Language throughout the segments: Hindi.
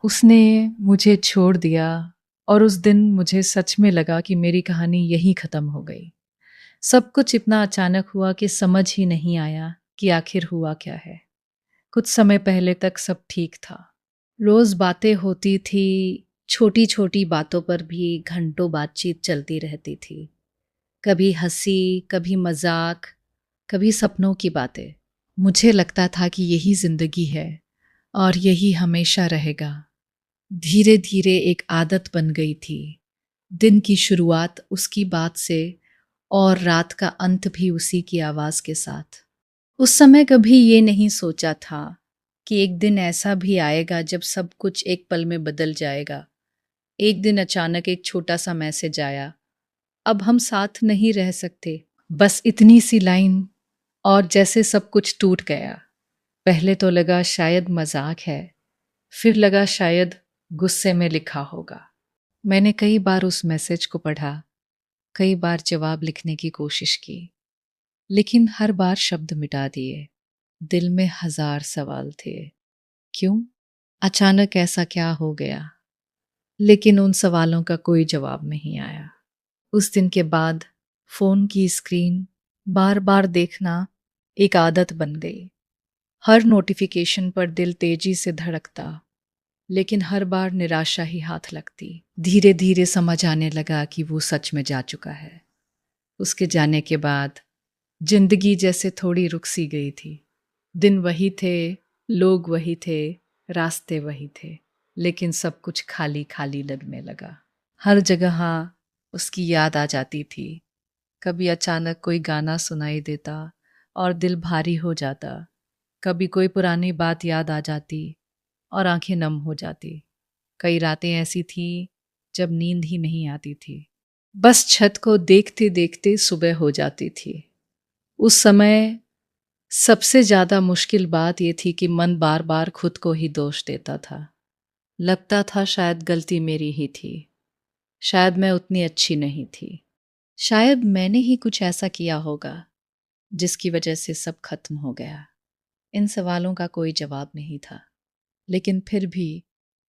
उसने मुझे छोड़ दिया और उस दिन मुझे सच में लगा कि मेरी कहानी यहीं ख़त्म हो गई। सब कुछ इतना अचानक हुआ कि समझ ही नहीं आया कि आखिर हुआ क्या है। कुछ समय पहले तक सब ठीक था। रोज़ बातें होती थी, छोटी-छोटी बातों पर भी घंटों बातचीत चलती रहती थी। कभी हँसी, कभी मज़ाक, कभी सपनों की बातें। मुझे लगता था कि यही ज़िंदगी है और यही हमेशा रहेगा। धीरे धीरे एक आदत बन गई थी। दिन की शुरुआत उसकी बात से और रात का अंत भी उसी की आवाज़ के साथ। उस समय कभी ये नहीं सोचा था कि एक दिन ऐसा भी आएगा जब सब कुछ एक पल में बदल जाएगा। एक दिन अचानक एक छोटा सा मैसेज आया, अब हम साथ नहीं रह सकते। बस इतनी सी लाइन और जैसे सब कुछ टूट गया। पहले तो लगा शायद मजाक है, फिर लगा शायद गुस्से में लिखा होगा। मैंने कई बार उस मैसेज को पढ़ा, कई बार जवाब लिखने की कोशिश की, लेकिन हर बार शब्द मिटा दिए। दिल में हजार सवाल थे। क्यों? अचानक ऐसा क्या हो गया? लेकिन उन सवालों का कोई जवाब नहीं आया। उस दिन के बाद फोन की स्क्रीन बार बार देखना एक आदत बन गई। हर नोटिफिकेशन पर दिल तेजी से धड़कता, लेकिन हर बार निराशा ही हाथ लगती। धीरे धीरे समझ आने लगा कि वो सच में जा चुका है। उसके जाने के बाद जिंदगी जैसे थोड़ी रुक सी गई थी। दिन वही थे, लोग वही थे, रास्ते वही थे, लेकिन सब कुछ खाली खाली लगने लगा। हर जगह उसकी याद आ जाती थी। कभी अचानक कोई गाना सुनाई देता और दिल भारी हो जाता। कभी कोई पुरानी बात याद आ जाती और आंखें नम हो जाती। कई रातें ऐसी थी जब नींद ही नहीं आती थी। बस छत को देखते देखते सुबह हो जाती थी। उस समय सबसे ज्यादा मुश्किल बात यह थी कि मन बार बार खुद को ही दोष देता था। लगता था शायद गलती मेरी ही थी, शायद मैं उतनी अच्छी नहीं थी, शायद मैंने ही कुछ ऐसा किया होगा जिसकी वजह से सब खत्म हो गया। इन सवालों का कोई जवाब नहीं था, लेकिन फिर भी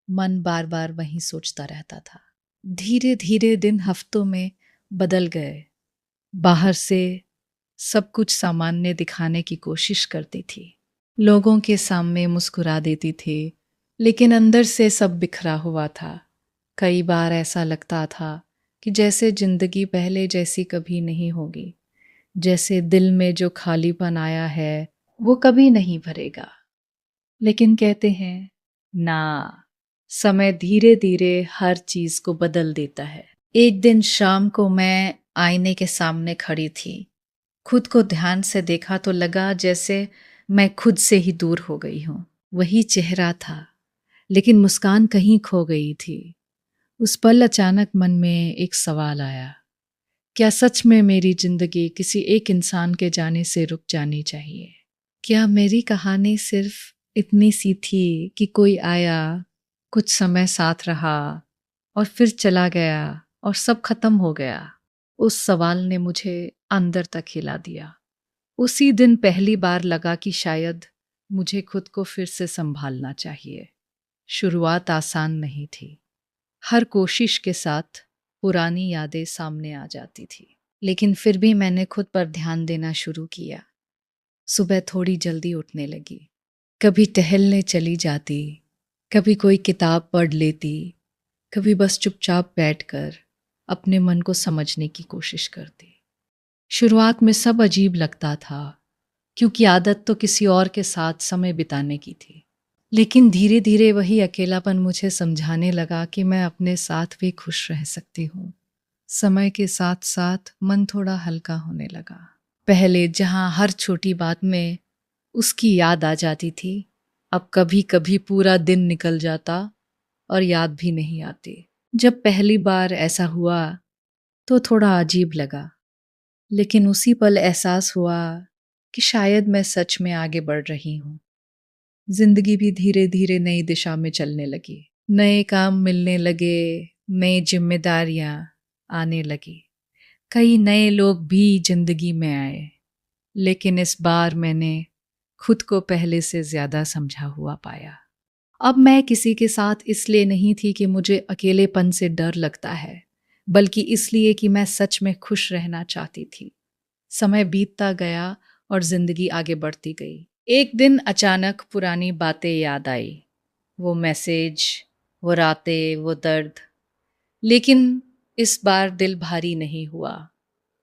मन बार बार वही सोचता रहता था। धीरे धीरे दिन हफ्तों में बदल गए। बाहर से सब कुछ सामान्य दिखाने की कोशिश करती थी, लोगों के सामने मुस्कुरा देती थी, लेकिन अंदर से सब बिखरा हुआ था। कई बार ऐसा लगता था कि जैसे जिंदगी पहले जैसी कभी नहीं होगी, जैसे दिल में जो खालीपन आया है वो कभी नहीं भरेगा। लेकिन कहते हैं ना, समय धीरे धीरे हर चीज को बदल देता है। एक दिन शाम को मैं आईने के सामने खड़ी थी। खुद को ध्यान से देखा तो लगा जैसे मैं खुद से ही दूर हो गई हूँ। वही चेहरा था, लेकिन मुस्कान कहीं खो गई थी। उस पल अचानक मन में एक सवाल आया, क्या सच में मेरी जिंदगी किसी एक इंसान के जाने से रुक जानी चाहिए? क्या मेरी कहानी सिर्फ इतनी सी थी कि कोई आया, कुछ समय साथ रहा और फिर चला गया और सब खत्म हो गया? उस सवाल ने मुझे अंदर तक हिला दिया। उसी दिन पहली बार लगा कि शायद मुझे खुद को फिर से संभालना चाहिए। शुरुआत आसान नहीं थी। हर कोशिश के साथ पुरानी यादें सामने आ जाती थी, लेकिन फिर भी मैंने खुद पर ध्यान देना शुरू किया। सुबह थोड़ी जल्दी उठने लगी, कभी टहलने चली जाती, कभी कोई किताब पढ़ लेती, कभी बस चुपचाप बैठकर अपने मन को समझने की कोशिश करती। शुरुआत में सब अजीब लगता था, क्योंकि आदत तो किसी और के साथ समय बिताने की थी। लेकिन धीरे धीरे वही अकेलापन मुझे समझाने लगा कि मैं अपने साथ भी खुश रह सकती हूँ। समय के साथ साथ मन थोड़ा हल्का होने लगा। पहले जहाँ हर छोटी बात में उसकी याद आ जाती थी, अब कभी कभी पूरा दिन निकल जाता और याद भी नहीं आती। जब पहली बार ऐसा हुआ तो थोड़ा अजीब लगा, लेकिन उसी पल एहसास हुआ कि शायद मैं सच में आगे बढ़ रही हूँ। जिंदगी भी धीरे धीरे नई दिशा में चलने लगी। नए काम मिलने लगे, नई जिम्मेदारियां आने लगी, कई नए लोग भी जिंदगी में आए। लेकिन इस बार मैंने खुद को पहले से ज्यादा समझा हुआ पाया। अब मैं किसी के साथ इसलिए नहीं थी कि मुझे अकेलेपन से डर लगता है, बल्कि इसलिए कि मैं सच में खुश रहना चाहती थी। समय बीतता गया और जिंदगी आगे बढ़ती गई। एक दिन अचानक पुरानी बातें याद आई, वो मैसेज, वो रातें, वो दर्द। लेकिन इस बार दिल भारी नहीं हुआ,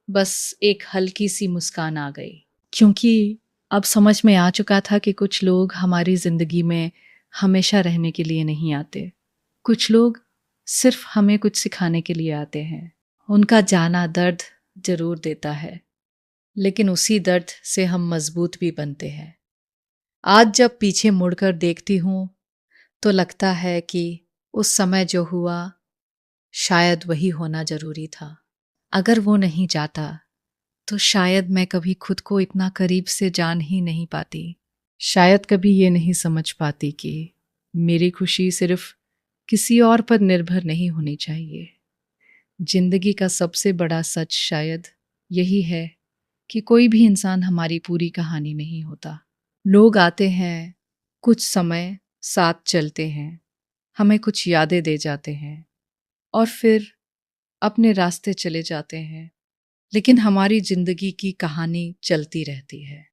बस एक हल्की सी मुस्कान आ गई। क्योंकि अब समझ में आ चुका था कि कुछ लोग हमारी जिंदगी में हमेशा रहने के लिए नहीं आते। कुछ लोग सिर्फ हमें कुछ सिखाने के लिए आते हैं। उनका जाना दर्द जरूर देता है, लेकिन उसी दर्द से हम मजबूत भी बनते हैं। आज जब पीछे मुड़कर देखती हूँ तो लगता है कि उस समय जो हुआ शायद वही होना जरूरी था। अगर वो नहीं जाता तो शायद मैं कभी खुद को इतना करीब से जान ही नहीं पाती। शायद कभी ये नहीं समझ पाती कि मेरी खुशी सिर्फ किसी और पर निर्भर नहीं होनी चाहिए। जिंदगी का सबसे बड़ा सच शायद यही है कि कोई भी इंसान हमारी पूरी कहानी नहीं होता। लोग आते हैं, कुछ समय साथ चलते हैं, हमें कुछ यादें दे जाते हैं और फिर अपने रास्ते चले जाते हैं। लेकिन हमारी जिंदगी की कहानी चलती रहती है।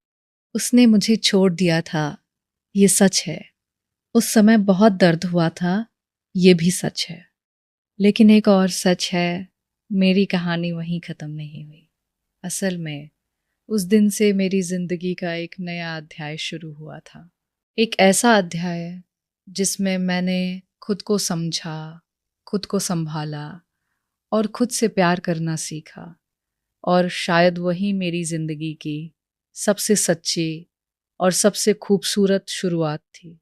उसने मुझे छोड़ दिया था, ये सच है। उस समय बहुत दर्द हुआ था, ये भी सच है। लेकिन एक और सच है, मेरी कहानी वहीं ख़त्म नहीं हुई। असल में उस दिन से मेरी ज़िंदगी का एक नया अध्याय शुरू हुआ था। एक ऐसा अध्याय जिसमें मैंने खुद को समझा, खुद को संभाला और खुद से प्यार करना सीखा। और शायद वही मेरी ज़िंदगी की सबसे सच्ची और सबसे खूबसूरत शुरुआत थी।